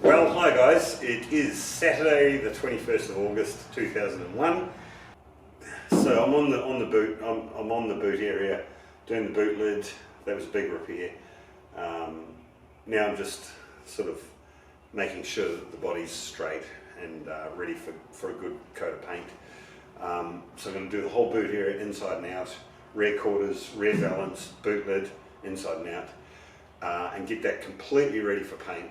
Well, hi guys, it is Saturday the 21st of August 2001. So I'm on the boot. I'm on the boot area doing the boot lid. That was a big repair. Now I'm just sort of making sure that the body's straight and ready for a good coat of paint. So I'm going to do the whole boot area inside and out, rear quarters, rear valance, boot lid, inside and out, and get that completely ready for paint.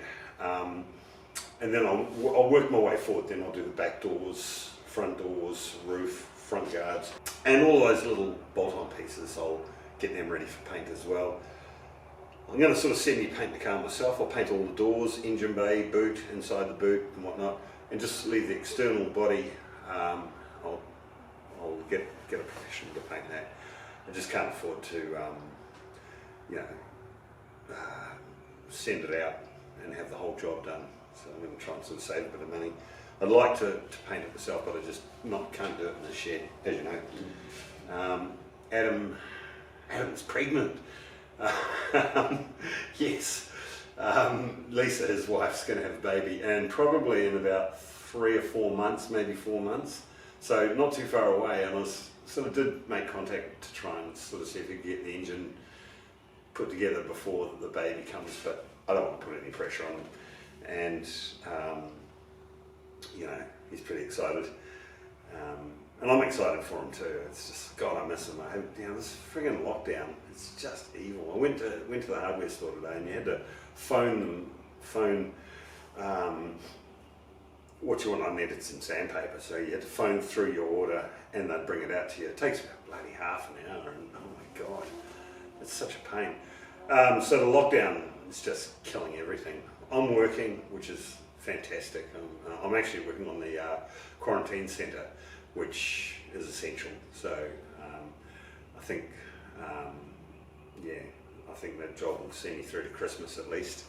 And then I'll work my way forward. Then I'll do the back doors, front doors, roof, front guards, and all those little bolt-on pieces. I'll get them ready for paint as well. I'm going to sort of semi-paint the car myself. I'll paint all the doors, engine bay, boot, inside the boot and whatnot, and just leave the external body. I'll get a professional to paint that. I just can't afford to, send it out and have the whole job done. So I'm going to try and sort of save a bit of money. I'd like to paint it myself, but I just can't do it in the shed, as you know. Adam's pregnant. Yes. Lisa, his wife's going to have a baby, and probably in about 3 or 4 months, maybe 4 months. So not too far away, and I did make contact to try and sort of see if we could get the engine put together before the baby comes, but I don't want to put any pressure on him. And he's pretty excited, and I'm excited for him too. It's just, God, I miss him. This friggin' lockdown, it's just evil. I went to the hardware store today, and you had to phone what you want unneeded some sandpaper. So you had to phone through your order, and they'd bring it out to you. It takes about bloody half an hour, and oh my God, it's such a pain. So the lockdown is just killing everything. I'm working, which is fantastic. I'm actually working on the quarantine centre, which is essential. So I think that job will see me through to Christmas at least.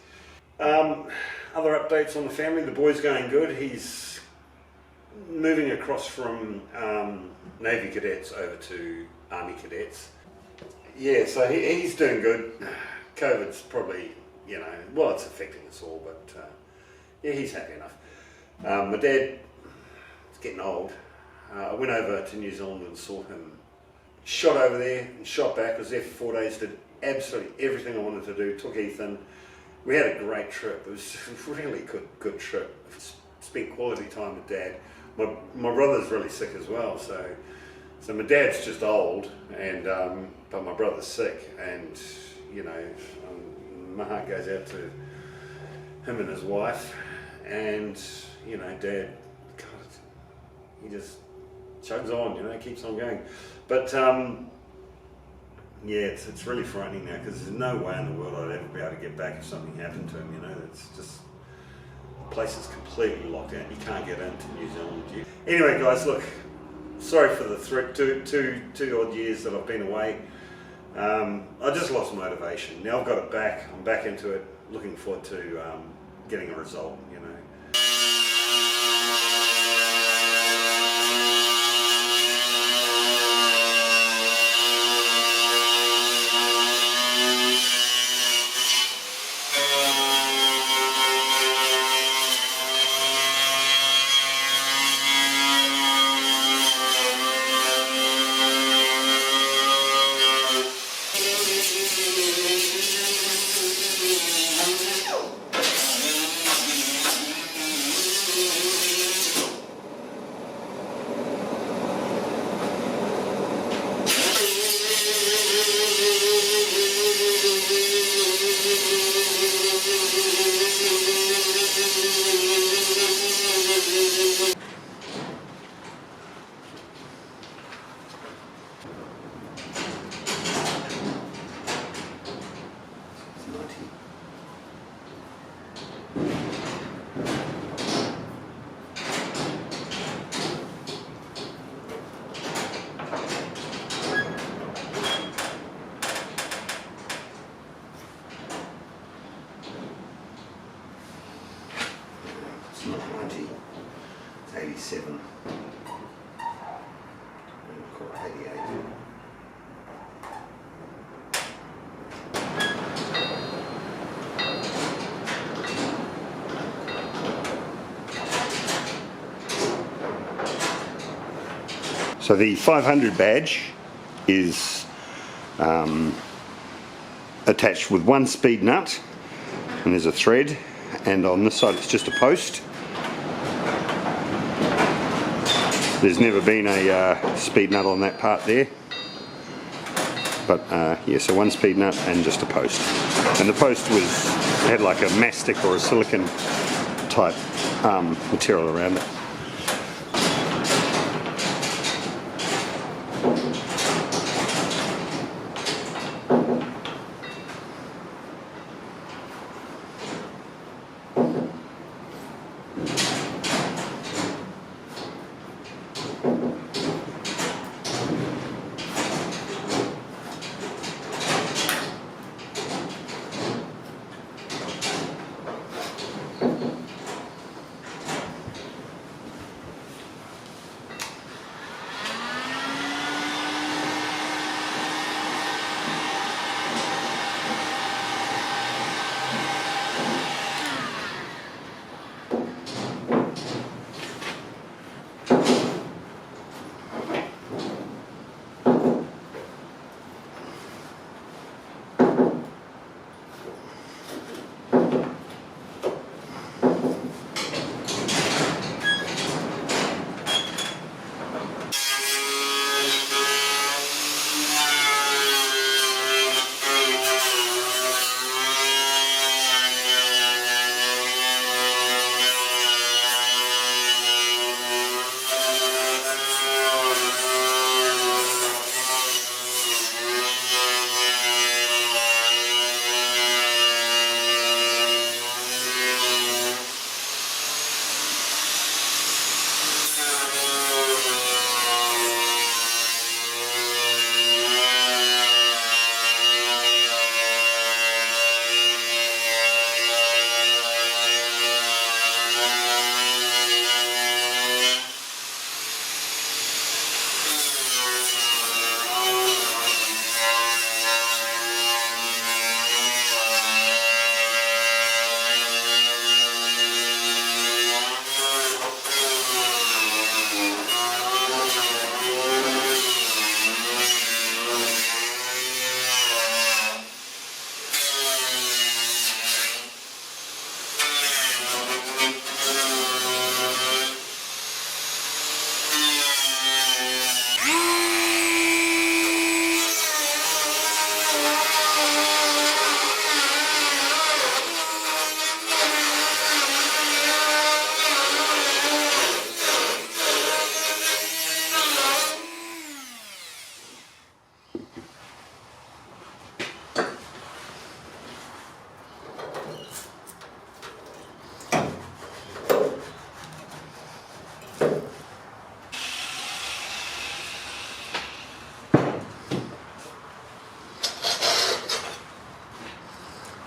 Other updates on the family: the boy's going good. He's moving across from Navy cadets over to Army cadets. Yeah, so he's doing good. COVID's probably, it's affecting us all, but he's happy enough. My dad is getting old. I went over to New Zealand and saw him. Shot over there and shot back. I was there for 4 days, did absolutely everything I wanted to do, took Ethan. We had a great trip. It was a really good trip. Spent quality time with Dad. My brother's really sick as well, so my dad's just old, and but my brother's sick, and my heart goes out to him and his wife, and Dad, God, he just chugs on, keeps on going. But it's really frightening now, because there's no way in the world I'd ever be able to get back if something happened to him. It's just, the place is completely locked down. You can't get into New Zealand. Anyway, guys, look, sorry for the two odd years that I've been away. I just lost motivation. Now I've got it back. I'm back into it. Looking forward to getting a result. It's not 90, it's 87. We'll call it 88. So the 500 badge is attached with one speed nut, and there's a thread, and on this side it's just a post. There's never been a speed nut on that part there, but yeah, so one speed nut and just a post, and the post had like a mastic or a silicon type material around it.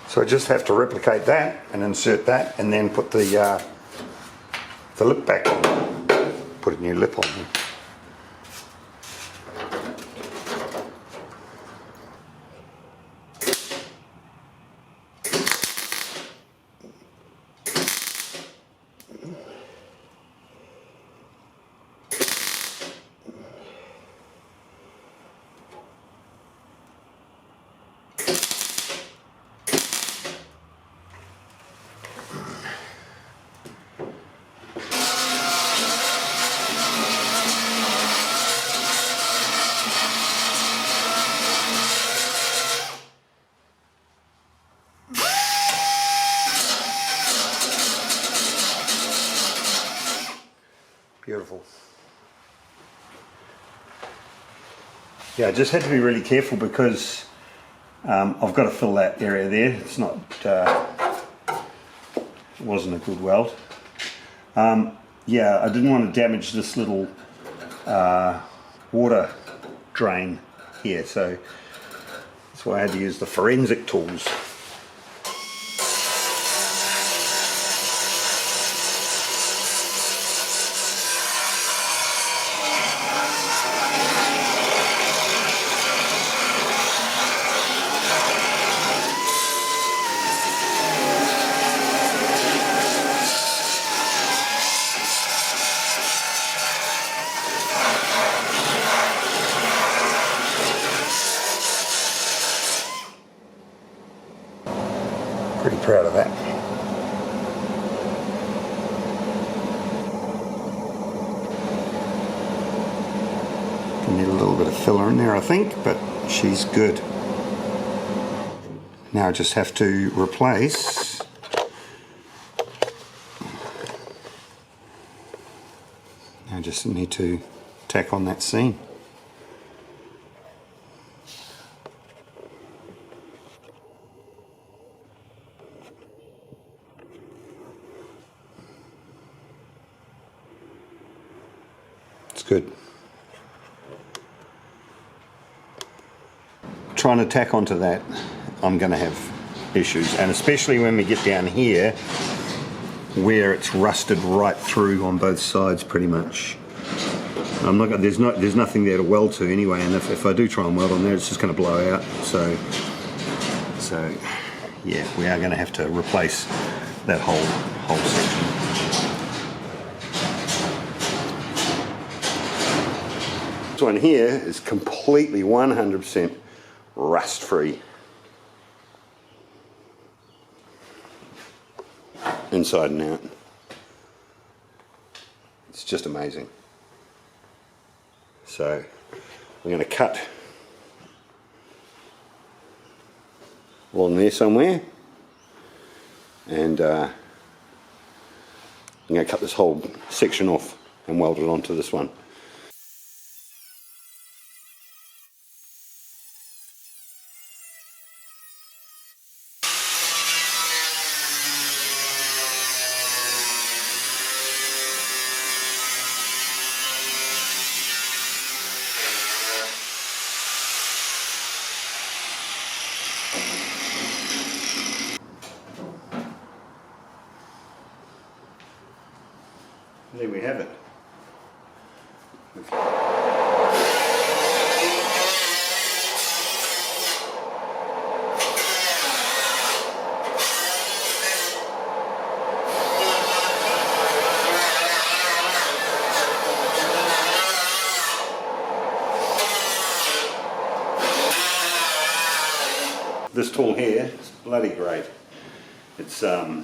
So I just have to replicate that and insert that, and then put the lip back on. Put a new lip on there. Beautiful. Yeah, I just had to be really careful because I've got to fill that area there. It's not, it wasn't a good weld. Yeah, I didn't want to damage this little water drain here, so that's why I had to use the forensic tools. proud of that. Need a little bit of filler in there, I think, but she's good. Now I just have to replace I just need to tack on that seam. It's good. Trying to tack onto that, I'm going to have issues, and especially when we get down here where it's rusted right through on both sides pretty much. I'm not. There's nothing there to weld to anyway, and if I do try and weld on there, it's just going to blow out. So yeah, we are going to have to replace that whole section. This one here is completely 100% rust free inside and out. It's just amazing. So I'm going to cut along there somewhere, and I'm going to cut this whole section off and weld it onto this one. There we have it. This tool here is bloody great. It's good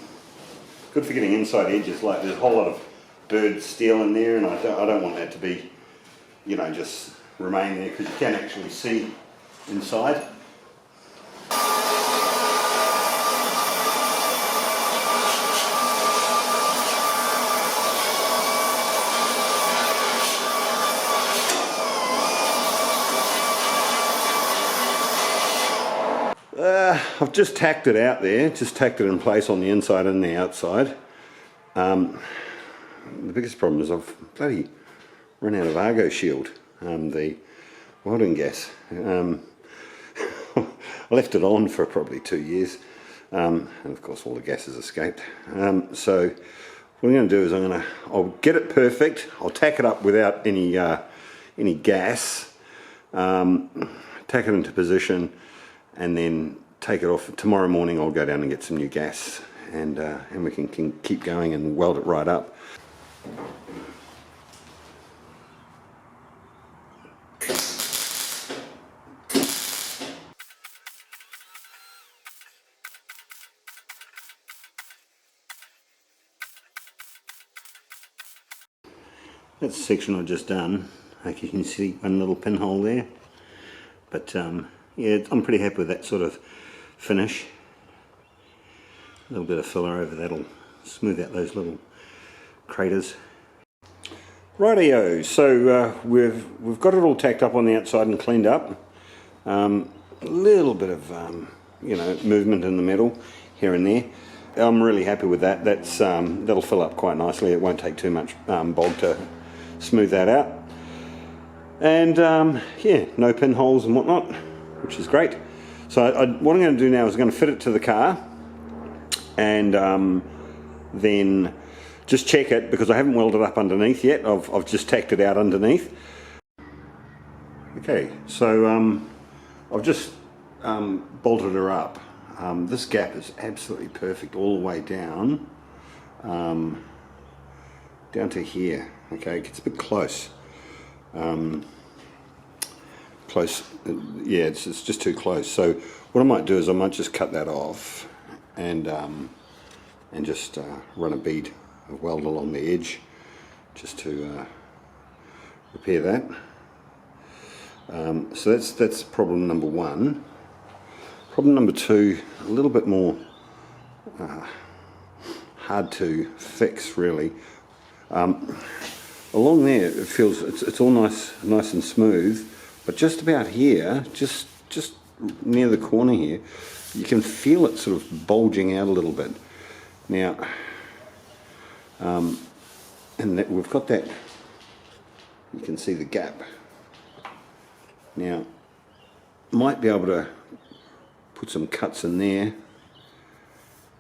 for getting inside edges. Like, there's a whole lot of bird steel in there, and I don't want that to be, you know, just remain there, because you can actually see inside. I've just tacked it out there, just tacked it in place on the inside and the outside. The biggest problem is I've bloody run out of Argo Shield, the welding gas. I left it on for probably 2 years, and of course all the gas has escaped. So what I'm going to do is I'll get it perfect. I'll tack it up without any gas, tack it into position, and then take it off. Tomorrow morning I'll go down and get some new gas, and we can keep going and weld it right up. That's the section I've just done. Like, you can see one little pinhole there, but yeah, I'm pretty happy with that sort of finish. A little bit of filler over that'll smooth out those little craters. Rightio, so we've got it all tacked up on the outside and cleaned up. A little bit of you know, movement in the metal here and there. I'm really happy with that. That'll fill up quite nicely. It won't take too much bog to smooth that out. And yeah, no pinholes and whatnot, which is great. So what I'm going to do now is I'm going to fit it to the car, and then just check it, because I haven't welded up underneath yet. I've just tacked it out underneath. Okay, so I've just bolted her up. This gap is absolutely perfect all the way down, down to here. Okay, it gets a bit close. Yeah, it's just too close. So what I might do is I might just cut that off, and just run a bead of weld along the edge just to repair that. So that's problem number one. Problem number two, a little bit more hard to fix really. Along there it feels it's all nice and smooth, but just about here, just near the corner here, you can feel it sort of bulging out a little bit. Now, and we've got that, you can see the gap. Now, might be able to put some cuts in there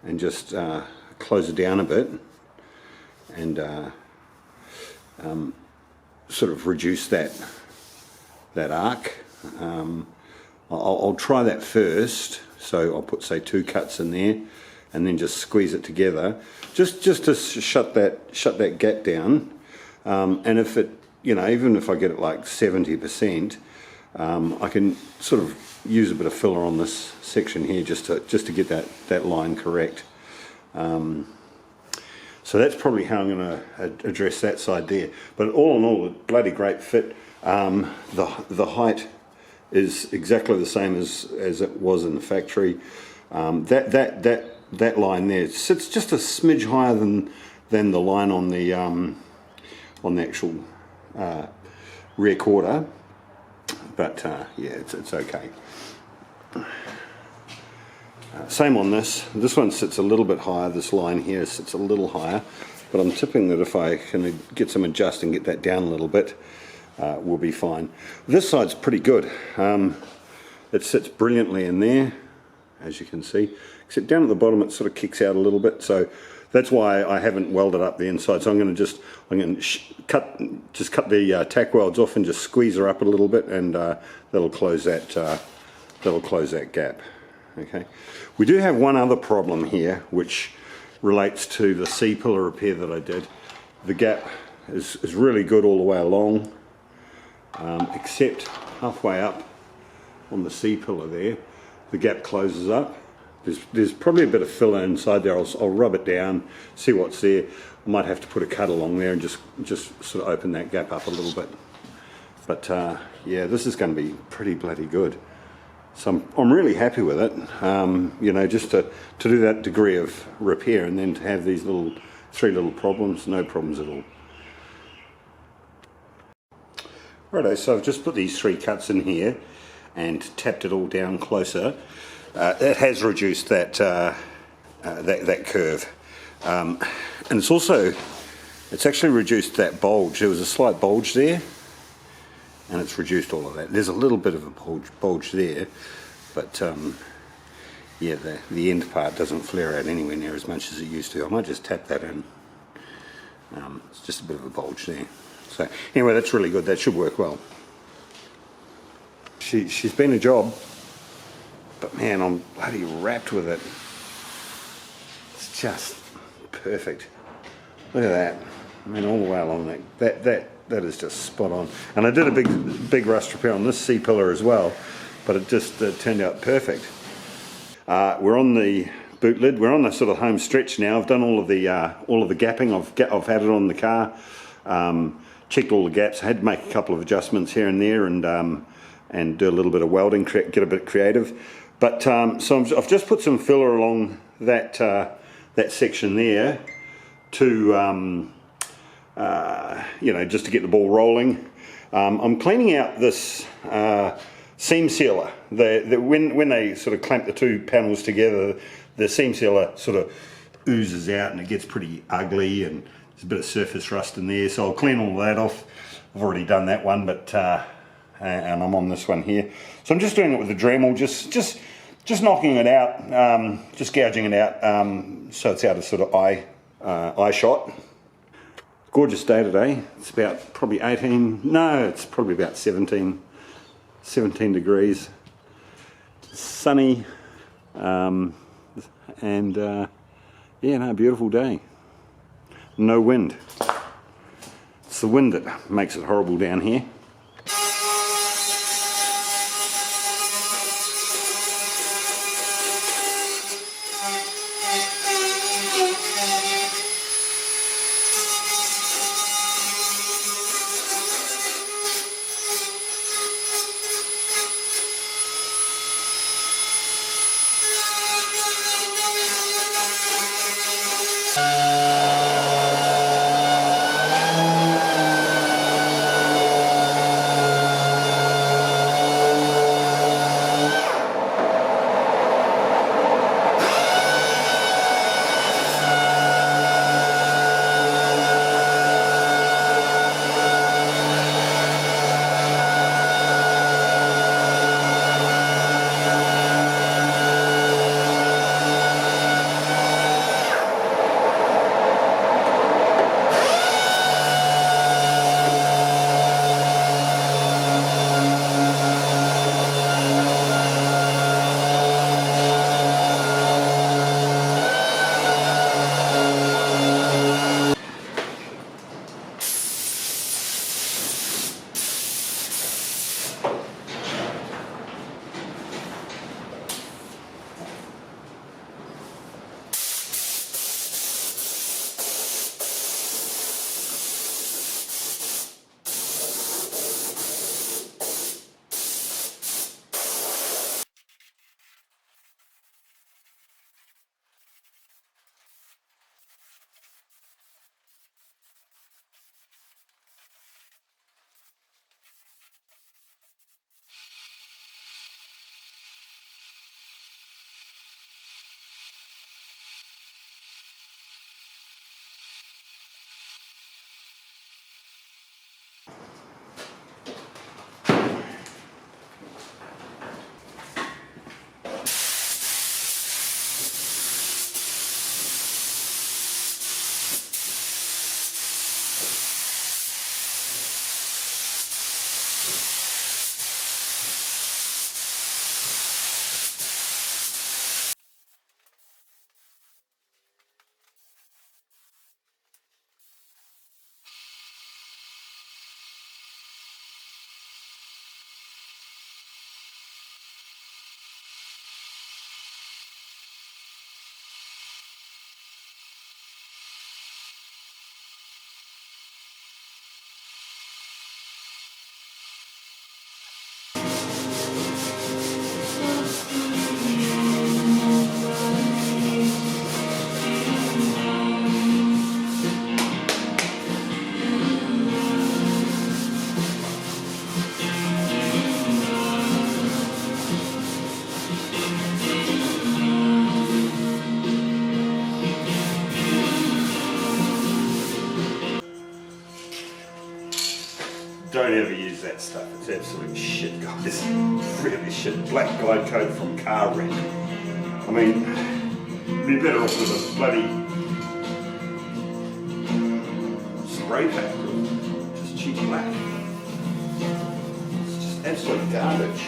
and just close it down a bit and sort of reduce that arc. I'll try that first, so I'll put say 2 cuts in there and then just squeeze it together just to shut that gap down, and if it, you know, even if I get it like 70%, I can sort of use a bit of filler on this section here just to get that line correct. So that's probably how I'm going to address that side there. But all in all, a bloody great fit. The height is exactly the same as it was in the factory. That line there sits just a smidge higher than the line on the actual rear quarter. But yeah, it's okay. Same on this. This one sits a little bit higher. This line here sits a little higher, but I'm tipping that if I can get some adjust and get that down a little bit, we'll be fine. This side's pretty good. It sits brilliantly in there, as you can see. Except down at the bottom, it sort of kicks out a little bit. So that's why I haven't welded up the inside. So I'm going to cut the tack welds off and just squeeze her up a little bit, and that'll close that gap. Okay. We do have one other problem here, which relates to the C-pillar repair that I did. The gap is really good all the way along, except halfway up on the C-pillar there, the gap closes up. There's probably a bit of filler inside there. I'll rub it down, see what's there. I might have to put a cut along there and just sort of open that gap up a little bit. But yeah, this is going to be pretty bloody good. So I'm really happy with it, you know, just to do that degree of repair and then to have these 3 little problems, no problems at all. Righto, so I've just put these 3 cuts in here and tapped it all down closer. That has reduced that curve, and it's actually reduced that bulge. There was a slight bulge there, and it's reduced all of that. There's a little bit of a bulge there, but yeah, the end part doesn't flare out anywhere near as much as it used to. I might just tap that in. It's just a bit of a bulge there. So anyway, that's really good. That should work well. She's been a job, but man, I'm bloody wrapped with it. It's just perfect. Look at that. I mean, all the way along that is just spot on. And I did a big rust repair on this C-pillar as well, but it just turned out perfect. We're on the boot lid. We're on the sort of home stretch now. I've done all of the gapping. I've had it on the car. Checked all the gaps. I had to make a couple of adjustments here and there, and do a little bit of welding, get a bit creative. But so I've just put some filler along that section there to you know, just to get the ball rolling. I'm cleaning out this seam sealer. When they sort of clamp the 2 panels together, the seam sealer sort of oozes out and it gets pretty ugly, and there's a bit of surface rust in there. So I'll clean all that off. I've already done that one, but and I'm on this one here. So I'm just doing it with the Dremel, just knocking it out, just gouging it out, so it's out of sort of eye shot. Gorgeous day today. It's about probably it's probably about 17 degrees. Sunny, and yeah, no, beautiful day. No wind. It's the wind that makes it horrible down here. Don't ever use that stuff. It's absolute shit, guys. Really shit. Black guide code from Car Wreck. I mean, be better off with a bloody spray paint. Just cheap black. It's just absolute garbage.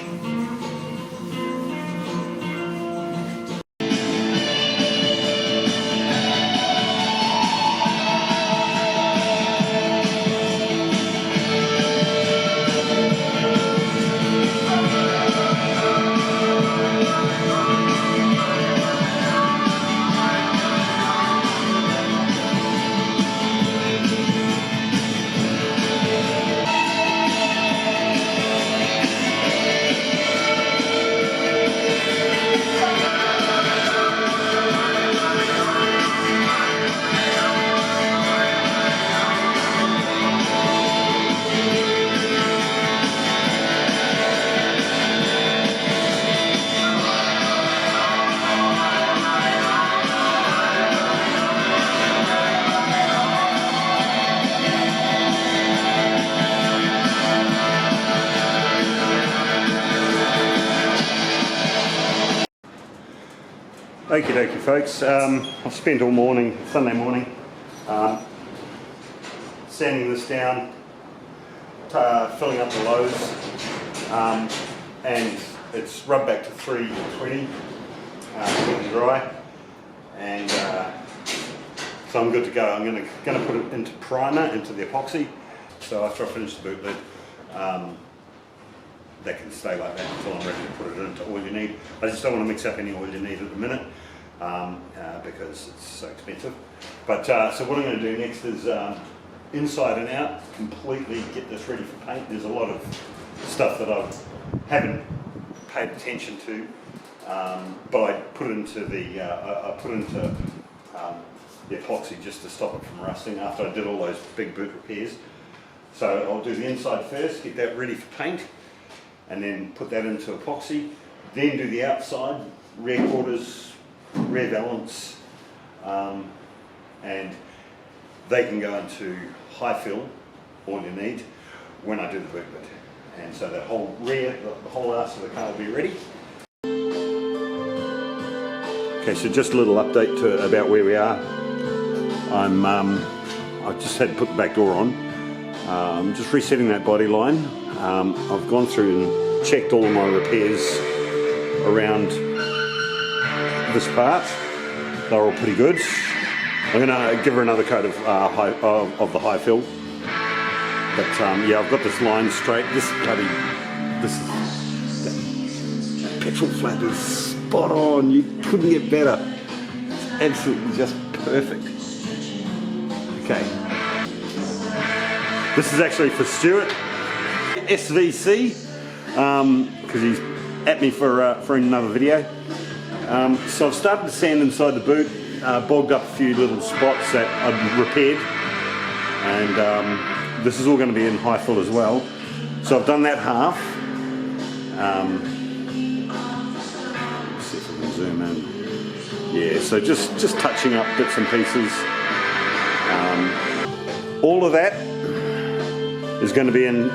Okie dokie folks, I've spent all morning, Sunday morning, sanding this down, filling up the lows, and it's rubbed back to 320, getting dry, and so I'm good to go. I'm going to put it into primer, into the epoxy, so after I finish the boot lid, that can stay like that until I'm ready to put it into all you need. I just don't want to mix up any all you need at the minute because it's so expensive. But so what I'm going to do next is inside and out, completely get this ready for paint. There's a lot of stuff that I haven't paid attention to, but I put into the the epoxy just to stop it from rusting after I did all those big boot repairs. So I'll do the inside first, get that ready for paint, and then put that into epoxy, then do the outside, rear quarters, rear valance, and they can go into high fill, all you need, when I do the boot lid. And so that whole rear, the whole arse of the car will be ready. Okay, so just a little update about where we are. I just had to put the back door on. I'm just resetting that body line. I've gone through and checked all of my repairs around this part. They're all pretty good. I'm going to give her another coat of the high fill. But yeah, I've got this line straight. That petrol flat is spot on. You couldn't get better. It's absolutely just perfect. Okay. This is actually for Stuart, SVC, because he's at me for another video. So I've started to sand inside the boot, bogged up a few little spots that I've repaired, and this is all going to be in high fill as well. So I've done that half. Let's see if I can zoom in. Yeah, so just touching up bits and pieces. All of that is going to be in,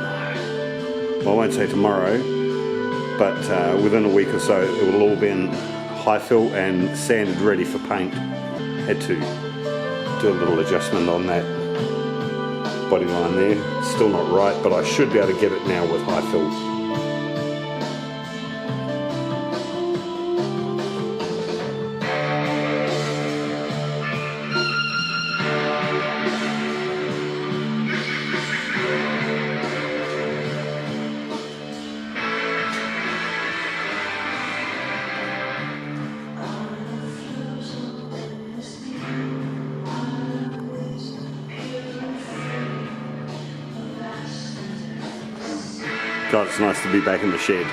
well, I won't say tomorrow, but within a week or so it will all be in high fill and sanded ready for paint. Had to do a little adjustment on that body line there. Still not right, but I should be able to get it now with high fill. God, it's nice to be back in the shed.